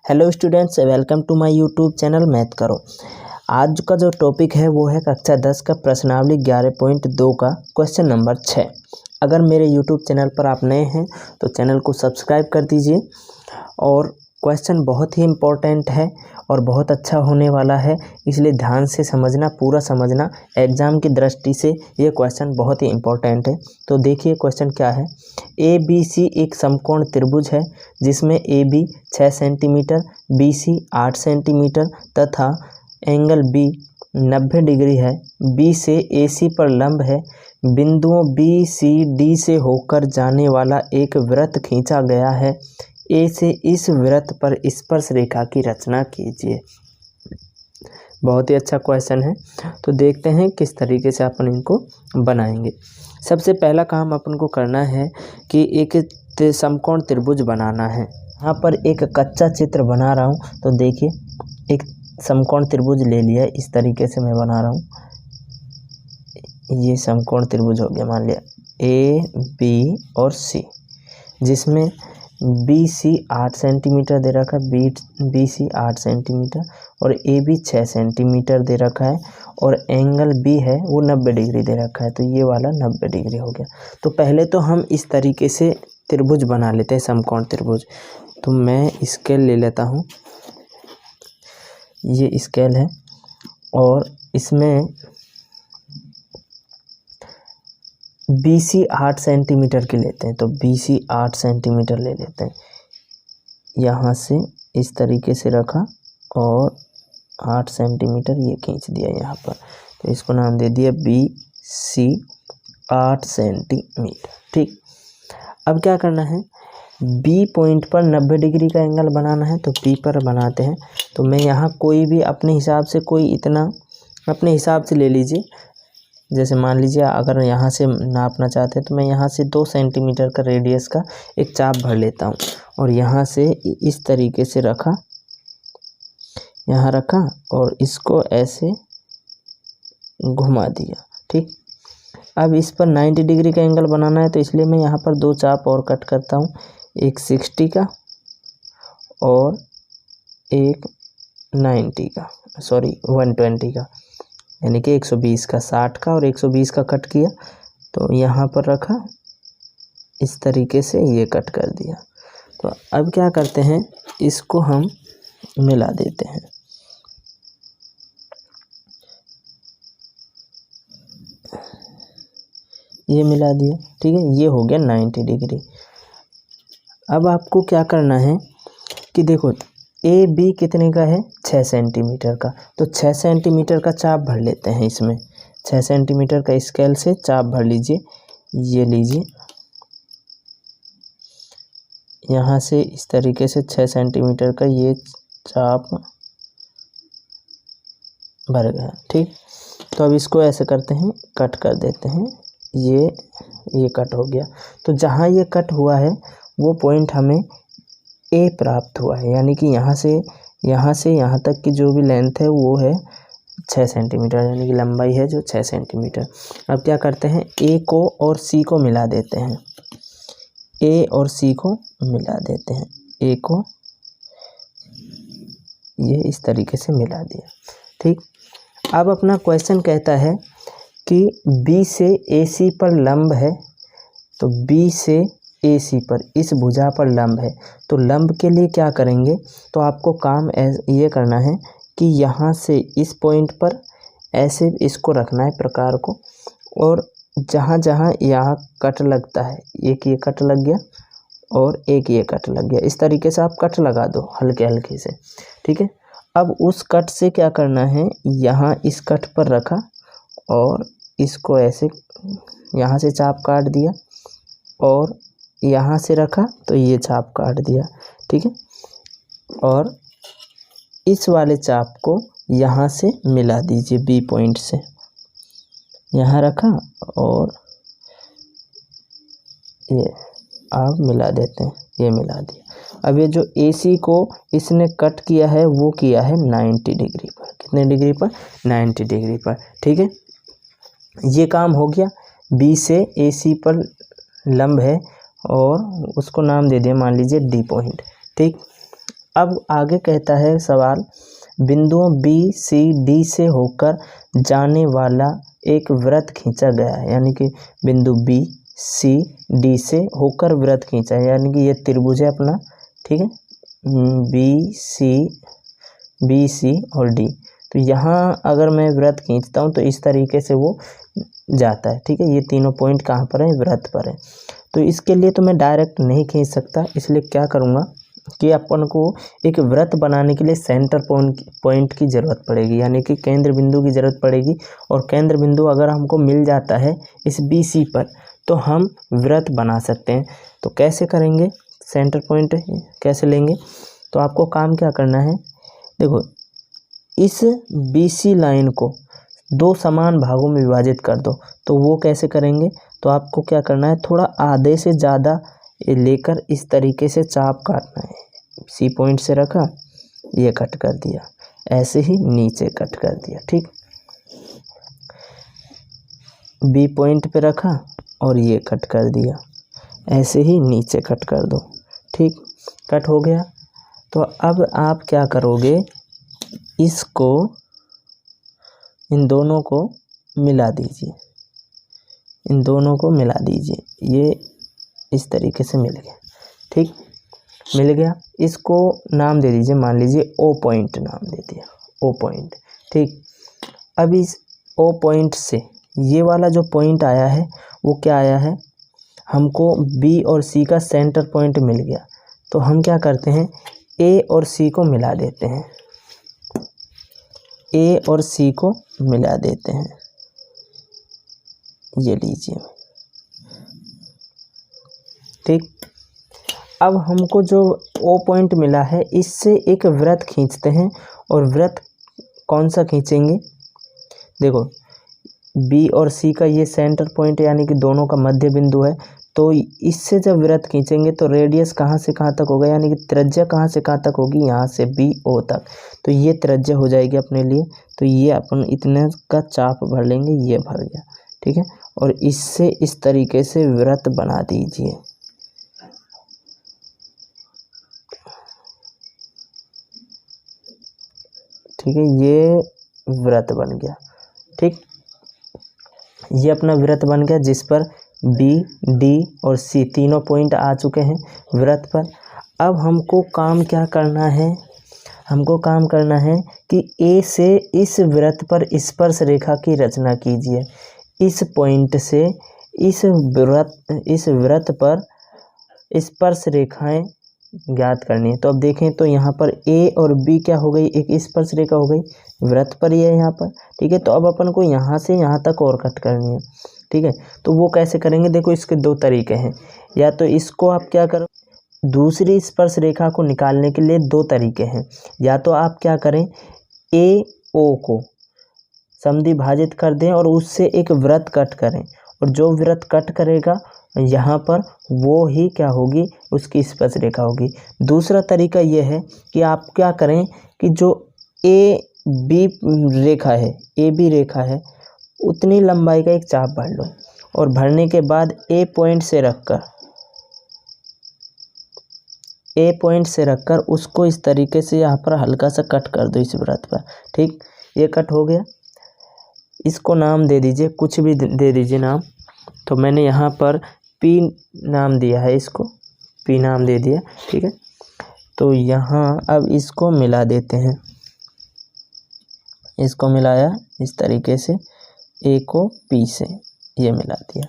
Hello students, welcome to my YouTube channel math करो। आज का जो टॉपिक है वो है कक्षा 10 का प्रश्नावली 11.2 का क्वेश्चन नंबर 6। अगर मेरे यूट्यूब चैनल पर आप नए हैं तो चैनल को सब्सक्राइब कर दीजिए। और क्वेश्चन बहुत ही इम्पोर्टेंट है और बहुत अच्छा होने वाला है, इसलिए ध्यान से समझना, पूरा समझना। एग्ज़ाम की दृष्टि से ये क्वेश्चन बहुत ही इम्पोर्टेंट है। तो देखिए क्वेश्चन क्या है। ए बी सी एक समकोण त्रिभुज है जिसमें A B 6 centimetre, B C 8 centimetre तथा एंगल बी 90 डिग्री है। बी से ए सी पर लंब है। बिंदुओं बी सी डी से होकर जाने वाला एक वृत्त खींचा गया है। ए से इस वृत्त पर स्पर्श रेखा की रचना कीजिए। बहुत ही अच्छा क्वेश्चन है। तो देखते हैं किस तरीके से अपन इनको बनाएंगे। सबसे पहला काम अपन को करना है कि एक समकोण त्रिभुज बनाना है। यहाँ पर एक कच्चा चित्र बना रहा हूँ। तो देखिए एक समकोण त्रिभुज ले लिया, इस तरीके से मैं बना रहा हूँ। ये समकोण त्रिभुज हो गया, मान लिया ए बी और सी, जिसमें बी सी 8 सेंटीमीटर दे रखा है, बी सी 8 सेंटीमीटर और ए बी 6 सेंटीमीटर दे रखा है और एंगल बी है वो 90 डिग्री दे रखा है। तो ये वाला 90 डिग्री हो गया। तो पहले तो हम इस तरीके से त्रिभुज बना लेते हैं, समकोण त्रिभुज। तो मैं स्केल ले लेता हूँ, ये स्केल है और इसमें बी सी 8 सेंटीमीटर की लेते हैं। तो बी सी 8 सेंटीमीटर ले लेते हैं। यहाँ से इस तरीके से रखा और 8 सेंटीमीटर ये खींच दिया यहाँ पर। तो इसको नाम दे दिया बी सी 8 सेंटीमीटर। ठीक, अब क्या करना है, बी पॉइंट पर 90 डिग्री का एंगल बनाना है। तो बी पर बनाते हैं। तो मैं यहाँ कोई भी अपने हिसाब से, कोई इतना अपने हिसाब से ले लीजिए। जैसे मान लीजिए अगर यहाँ से नापना चाहते हैं तो मैं यहाँ से 2 सेंटीमीटर का रेडियस का एक चाप भर लेता हूँ और यहाँ से इस तरीके से रखा, यहाँ रखा और इसको ऐसे घुमा दिया। ठीक, अब इस पर 90 डिग्री का एंगल बनाना है, तो इसलिए मैं यहाँ पर 2 चाप और कट करता हूँ, एक 60 का और एक 90 का, सॉरी 120 का, यानी कि 120 का, 60 का और 120 का कट किया। तो यहाँ पर रखा, इस तरीके से ये कट कर दिया। तो अब क्या करते हैं, इसको हम मिला देते हैं। ये मिला दिया, ठीक है, ये हो गया 90 डिग्री। अब आपको क्या करना है कि देखो ए बी कितने का है, 6 सेंटीमीटर का। तो 6 सेंटीमीटर का चाप भर लेते हैं इसमें। 6 सेंटीमीटर का स्केल से चाप भर लीजिए, ये लीजिए, यहाँ से इस तरीके से 6 सेंटीमीटर का ये चाप भर गया। ठीक, तो अब इसको ऐसे करते हैं, कट कर देते हैं। ये कट हो गया। तो जहाँ ये कट हुआ है वो पॉइंट हमें ए प्राप्त हुआ है, यानी कि यहाँ से यहाँ तक की जो भी लेंथ है वो है 6 सेंटीमीटर, यानी कि लंबाई है जो 6 सेंटीमीटर। अब क्या करते हैं, ए को और सी को मिला देते हैं। ए और सी को मिला देते हैं। ए को ये इस तरीके से मिला दिया। ठीक, अब अपना क्वेश्चन कहता है कि बी से ए सी पर लंब है। तो बी से ए सी पर इस भुजा पर लंब है। तो लंब के लिए क्या करेंगे, तो आपको काम ये करना है कि यहाँ से इस पॉइंट पर ऐसे इसको रखना है प्रकार को, और जहाँ जहाँ यहाँ कट लगता है, एक ये कट लग गया और एक ये कट लग गया, इस तरीके से आप कट लगा दो हल्के हल्के से। ठीक है, अब उस कट से क्या करना है, यहाँ इस कट पर रखा और इसको ऐसे यहाँ से चाप काट दिया और यहाँ से रखा तो ये चाप काट दिया। ठीक है, और इस वाले चाप को यहाँ से मिला दीजिए, बी पॉइंट से यहाँ रखा और ये आप मिला देते हैं, ये मिला दिया। अब ये जो ए सी को इसने कट किया है वो किया है 90 डिग्री पर। कितने डिग्री पर, 90 डिग्री पर। ठीक है, ये काम हो गया। बी से ए सी पर लंब है और उसको नाम दे दिया, मान लीजिए डी पॉइंट। ठीक, अब आगे कहता है सवाल, बिंदुओं बी सी डी से होकर जाने वाला एक वृत्त खींचा गया है, यानी कि बिंदु बी सी डी से होकर वृत्त खींचा है, यानी कि ये त्रिभुज है अपना, ठीक है, बी सी और डी। तो यहाँ अगर मैं वृत्त खींचता हूँ तो इस तरीके से वो जाता है, ठीक है। ये तीनों पॉइंट कहाँ पर है, वृत्त पर है। तो इसके लिए तो मैं डायरेक्ट नहीं खींच सकता, इसलिए क्या करूँगा कि अपन को एक वृत्त बनाने के लिए सेंटर पॉइंट की ज़रूरत पड़ेगी, यानी कि केंद्र बिंदु की ज़रूरत पड़ेगी। और केंद्र बिंदु अगर हमको मिल जाता है इस बी सी पर तो हम वृत्त बना सकते हैं। तो कैसे करेंगे, सेंटर पॉइंट कैसे लेंगे, तो आपको काम क्या करना है, देखो इस बी सी लाइन को दो समान भागों में विभाजित कर दो। तो वो कैसे करेंगे, तो आपको क्या करना है, थोड़ा आधे से ज़्यादा लेकर इस तरीके से चाप काटना है। सी पॉइंट से रखा, ये कट कर दिया, ऐसे ही नीचे कट कर दिया, ठीक। बी पॉइंट पे रखा और ये कट कर दिया, ऐसे ही नीचे कट कर दो, ठीक, कट हो गया। तो अब आप क्या करोगे, इसको इन दोनों को मिला दीजिए, इन दोनों को मिला दीजिए, ये इस तरीके से मिल गया, ठीक, मिल गया। इसको नाम दे दीजिए, मान लीजिए ओ पॉइंट नाम दे दिया, ओ पॉइंट, ठीक। अब इस ओ पॉइंट से ये वाला जो पॉइंट आया है वो क्या आया है, हमको बी और सी का सेंटर पॉइंट मिल गया। तो हम क्या करते हैं, ए और सी को मिला देते हैं, ए और सी को मिला देते हैं, ये लीजिए, ठीक। अब हमको जो ओ पॉइंट मिला है इससे एक वृत्त खींचते हैं। और वृत्त कौन सा खींचेंगे, देखो बी और सी का ये सेंटर पॉइंट यानी कि दोनों का मध्य बिंदु है। तो इससे जब वृत्त खींचेंगे तो रेडियस कहाँ से कहाँ तक होगा, यानी कि त्रिज्या कहाँ से कहाँ तक होगी, यहाँ से बी ओ तक। तो ये त्रिज्या हो जाएगी अपने लिए। तो ये अपन इतने का चाप भर लेंगे, ये भर गया, ठीक है। और इससे इस तरीके से वृत्त बना दीजिए, ठीक है, ये वृत्त बन गया, ठीक। ये अपना वृत्त बन गया जिस पर बी डी और सी तीनों पॉइंट आ चुके हैं वृत्त पर। अब हमको काम क्या करना है, हमको काम करना है कि ए से इस वृत्त पर स्पर्श रेखा की रचना कीजिए। इस पॉइंट से इस वृत्त पर स्पर्श रेखाएं ज्ञात करनी है। तो अब देखें तो यहाँ पर ए और बी क्या हो गई, एक स्पर्श रेखा हो गई, वृत्त पर ही है यहाँ पर, ठीक है। तो अब अपन को यहाँ से यहाँ तक और कट करनी है, ठीक है। तो वो कैसे करेंगे, देखो इसके दो तरीके हैं। या तो इसको आप क्या करो, दूसरी स्पर्श रेखा को निकालने के लिए दो तरीके हैं। या तो आप क्या करें, ए ओ को समद्विभाजित कर दें और उससे एक वृत्त कट करें, और जो वृत्त कट करेगा यहाँ पर वो ही क्या होगी, उसकी स्पर्श रेखा होगी। दूसरा तरीका ये है कि आप क्या करें कि जो ए बी रेखा है, ए बी रेखा है, उतनी लंबाई का एक चाप भर लो। और भरने के बाद ए पॉइंट से रखकर उसको इस तरीके से यहाँ पर हल्का सा कट कर दो इस वृत्त पर, ठीक। ये कट हो गया। इसको नाम दे दीजिए, कुछ भी दे दीजिए नाम। तो मैंने यहाँ पर पी नाम दिया है, इसको पी नाम दे दिया, ठीक है। तो यहाँ अब इसको मिला देते हैं, इसको मिलाया इस तरीके से, ए को पी से ये मिला दिया।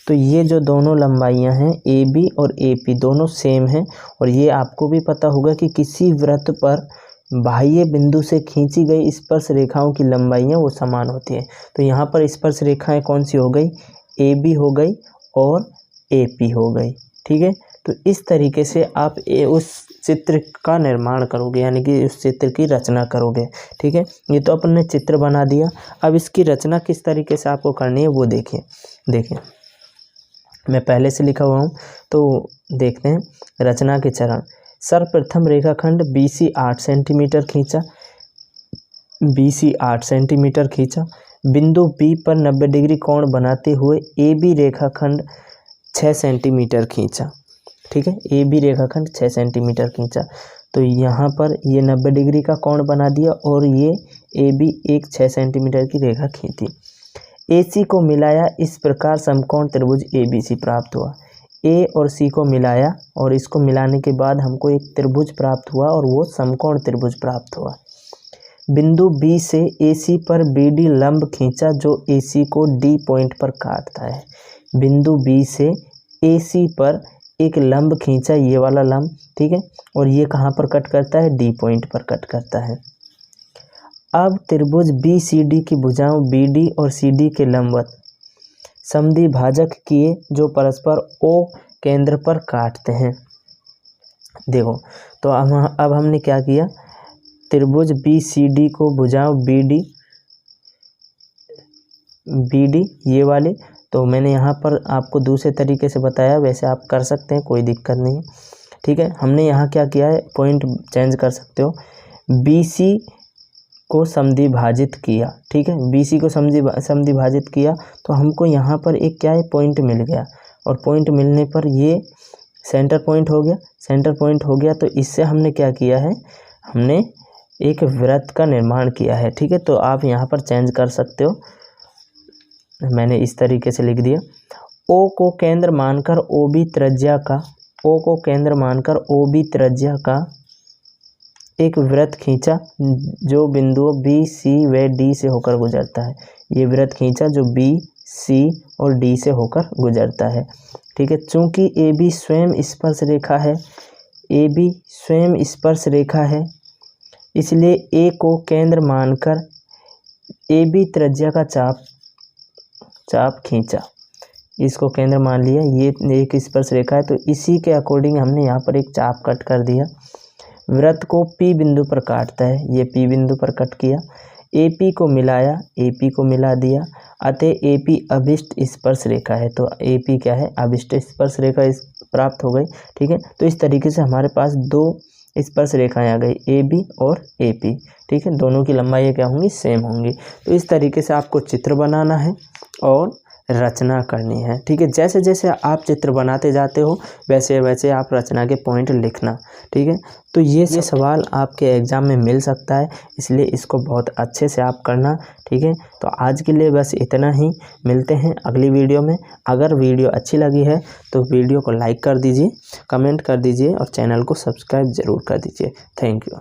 तो ये जो दोनों लंबाइयाँ हैं ए बी और ए पी दोनों सेम हैं। और ये आपको भी पता होगा कि किसी वृत्त पर बाह्य बिंदु से खींची गई स्पर्श रेखाओं की लंबाइयाँ वो समान होती है। तो यहाँ पर स्पर्श रेखाएं कौन सी हो गई, ए बी हो गई और ए पी हो गई, ठीक है। तो इस तरीके से आप उस चित्र का निर्माण करोगे, यानी कि उस चित्र की रचना करोगे, ठीक है। ये तो अपन ने चित्र बना दिया। अब इसकी रचना किस तरीके से आपको करनी है वो देखिए मैं पहले से लिखा हुआ हूँ, तो देखते हैं रचना के चरण। सर्वप्रथम रेखाखंड BC 8 सेंटीमीटर खींचा, BC 8 सेंटीमीटर खींचा। बिंदु B पर 90 डिग्री कोण बनाते हुए AB रेखाखंड 6 सेंटीमीटर खींचा, ठीक है। AB रेखाखंड 6 सेंटीमीटर खींचा। तो यहाँ पर ये 90 डिग्री का कोण बना दिया और ये ए बी एक 6 सेंटीमीटर की रेखा खींची। AC को मिलाया, इस प्रकार समकोण त्रिभुज ABC प्राप्त हुआ। ए और सी को मिलाया और इसको मिलाने के बाद हमको एक त्रिभुज प्राप्त हुआ और वो समकोण त्रिभुज प्राप्त हुआ। बिंदु B से AC पर BD लंब खींचा जो AC को D पॉइंट पर काटता है। बिंदु B से AC पर एक लंब खींचा, ये वाला लंब, ठीक है, और ये कहाँ पर कट करता है? D पॉइंट पर कट करता है। अब त्रिभुज BCD की भुजाओं BD और CD के लंबवत समद्विभाजक किए जो परस्पर O केंद्र पर काटते हैं। देखो, तो अब हमने क्या किया, त्रिभुज BCD को भुजाओं BD ये वाले, तो मैंने यहाँ पर आपको दूसरे तरीके से बताया, वैसे आप कर सकते हैं, कोई दिक्कत नहीं है, ठीक है। हमने यहाँ क्या किया है, पॉइंट चेंज कर सकते हो, BC को समद्विभाजित किया, ठीक है, BC को समद्विभाजित किया तो हमको यहाँ पर एक क्या है, पॉइंट मिल गया, और पॉइंट मिलने पर ये सेंटर पॉइंट हो गया। सेंटर पॉइंट हो गया तो इससे हमने क्या किया है, हमने एक वृत्त का निर्माण किया है, ठीक है। तो आप यहाँ पर चेंज कर सकते हो, मैंने इस तरीके से लिख दिया। O को केंद्र मानकर OB त्रिज्या का, O को केंद्र मानकर OB त्रिज्या का एक वृत्त खींचा जो बिंदुओं B, C व D से होकर गुजरता है। ये वृत्त खींचा जो B, C और D से होकर गुजरता है, ठीक है। चूंकि AB स्वयं स्पर्श रेखा है, AB स्वयं स्पर्श रेखा है, इसलिए A को केंद्र मानकर AB त्रिज्या का चाप खींचा, इसको केंद्र मान लिया, ये एक स्पर्श रेखा है, तो इसी के अकॉर्डिंग हमने यहाँ पर एक चाप कट कर दिया। वृत्त को P बिंदु पर काटता है, ये P बिंदु पर कट किया। AP को मिलाया, AP को मिला दिया, अतः AP अभिष्ट स्पर्श रेखा है, तो AP क्या है, अभिष्ट स्पर्श रेखा प्राप्त हो गई, ठीक है। तो इस तरीके से हमारे पास दो स्पर्श रेखाएं आ गई, AB और AP, ठीक है। दोनों की लंबाई क्या होंगी, सेम होंगी। तो इस तरीके से आपको चित्र बनाना है और रचना करनी है, ठीक है। जैसे जैसे आप चित्र बनाते जाते हो वैसे वैसे आप रचना के पॉइंट लिखना, ठीक है। तो ये सवाल आपके एग्ज़ाम में मिल सकता है, इसलिए इसको बहुत अच्छे से आप करना, ठीक है। तो आज के लिए बस इतना ही, मिलते हैं अगली वीडियो में। अगर वीडियो अच्छी लगी है तो वीडियो को लाइक कर दीजिए, कमेंट कर दीजिए और चैनल को सब्सक्राइब ज़रूर कर दीजिए। Thank you.